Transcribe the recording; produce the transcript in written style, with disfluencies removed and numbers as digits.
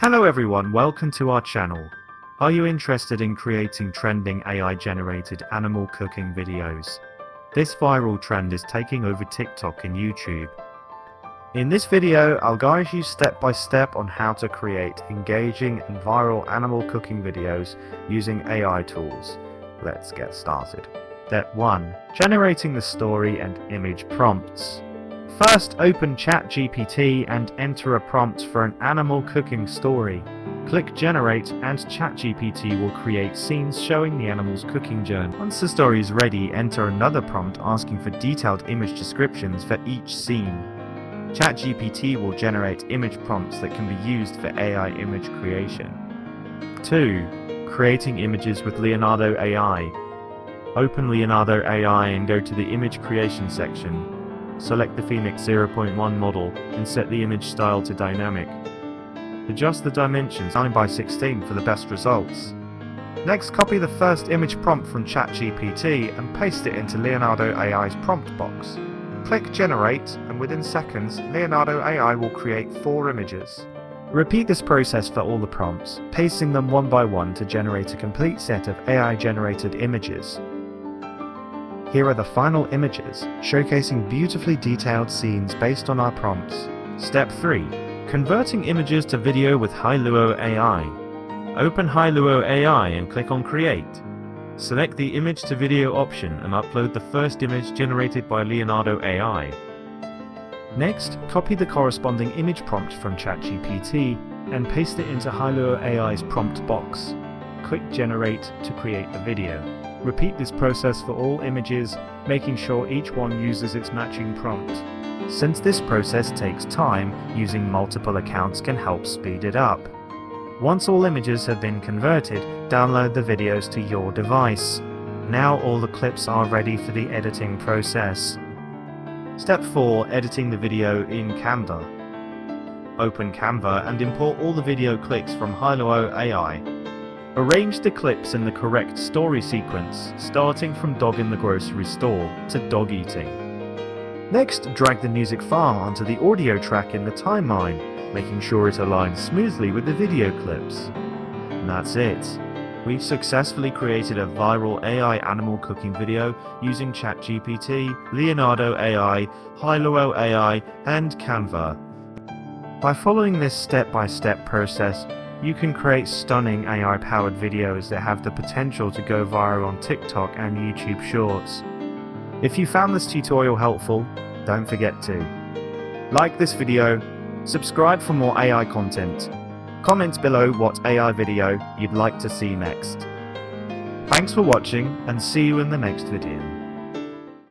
Hello everyone, welcome to our channel. Are you interested in creating trending AI-generated animal cooking videos? This viral trend is taking over TikTok and YouTube. In this video, I'll guide you step by step on how to create engaging and viral animal cooking videos using AI tools. Let's get started. Step 1. Generating the story and image prompts. First, open ChatGPT and enter a prompt for an animal cooking story. Click Generate and ChatGPT will create scenes showing the animal's cooking journey. Once the story is ready, enter another prompt asking for detailed image descriptions for each scene. ChatGPT will generate image prompts that can be used for AI image creation. 2. Creating images with Leonardo AI. Open Leonardo AI and go to the image creation section. Select the Phoenix 0.1 model and set the image style to dynamic. Adjust the dimensions 9:16 for the best results. Next, copy the first image prompt from ChatGPT and paste it into Leonardo AI's prompt box. Click Generate, and within seconds, Leonardo AI will create 4 images. Repeat this process for all the prompts, pasting them one by one to generate a complete set of AI-generated images. Here are the final images, showcasing beautifully detailed scenes based on our prompts. Step 3. Converting images to video with Hailuo AI. Open Hailuo AI and click on Create. Select the Image to Video option and upload the first image generated by Leonardo AI. Next, copy the corresponding image prompt from ChatGPT and paste it into Hailuo AI's prompt box. Click Generate to create the video. Repeat this process for all images, making sure each one uses its matching prompt. Since this process takes time, using multiple accounts can help speed it up. Once all images have been converted, download the videos to your device. Now all the clips are ready for the editing process. Step 4. Editing the video in Canva. Open Canva and import all the video clips from Hailuo AI. Arrange the clips in the correct story sequence, starting from dog in the grocery store to dog eating. Next, drag the music file onto the audio track in the timeline, making sure it aligns smoothly with the video clips. And that's it. We've successfully created a viral AI animal cooking video using ChatGPT, Leonardo AI, Hailuo AI, and Canva. By following this step-by-step process, you can create stunning AI-powered videos that have the potential to go viral on TikTok and YouTube Shorts. If you found this tutorial helpful, don't forget to like this video, subscribe for more AI content, comment below what AI video you'd like to see next. Thanks for watching and see you in the next video.